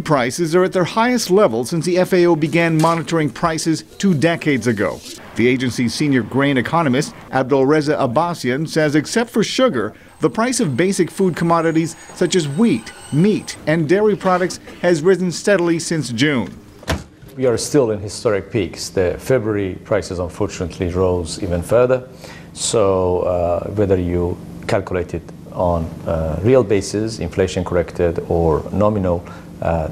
Food prices are at their highest level since the FAO began monitoring prices 2 decades ago. The agency's senior grain economist, Abdulreza Abbasian, says except for sugar, the price of basic food commodities such as wheat, meat, and dairy products has risen steadily since June. We are still in historic peaks. The February prices unfortunately rose even further. So whether you calculate it on real basis, inflation corrected, or nominal,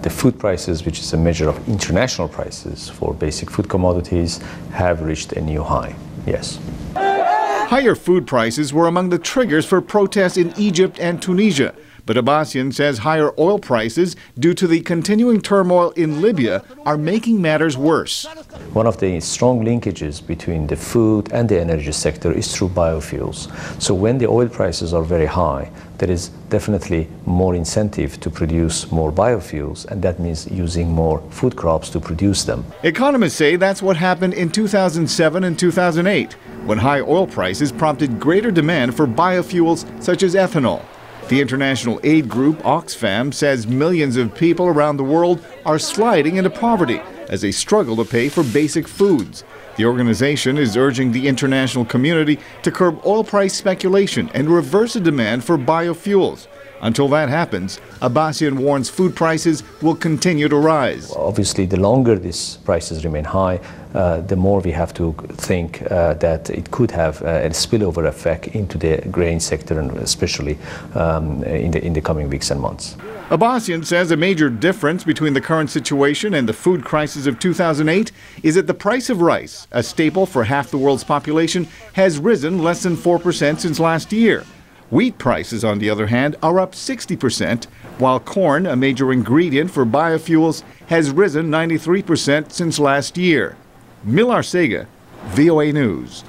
the food prices, which is a measure of international prices for basic food commodities, have reached a new high. Yes. Higher food prices were among the triggers for protests in Egypt and Tunisia. But Abbasian says higher oil prices due to the continuing turmoil in Libya are making matters worse. One of the strong linkages between the food and the energy sector is through biofuels. So when the oil prices are very high, there is definitely more incentive to produce more biofuels, and that means using more food crops to produce them. Economists say that's what happened in 2007 and 2008, when high oil prices prompted greater demand for biofuels such as ethanol. The international aid group Oxfam says millions of people around the world are sliding into poverty as they struggle to pay for basic foods. The organization is urging the international community to curb oil price speculation and reverse the demand for biofuels. Until that happens, Abbasian warns food prices will continue to rise. Obviously, the longer these prices remain high, the more we have to think that it could have a spillover effect into the grain sector, and especially in the coming weeks and months. Abbasian says a major difference between the current situation and the food crisis of 2008 is that the price of rice, a staple for half the world's population, has risen less than 4% since last year. Wheat prices, on the other hand, are up 60%, while corn, a major ingredient for biofuels, has risen 93% since last year. Arcega, VOA News.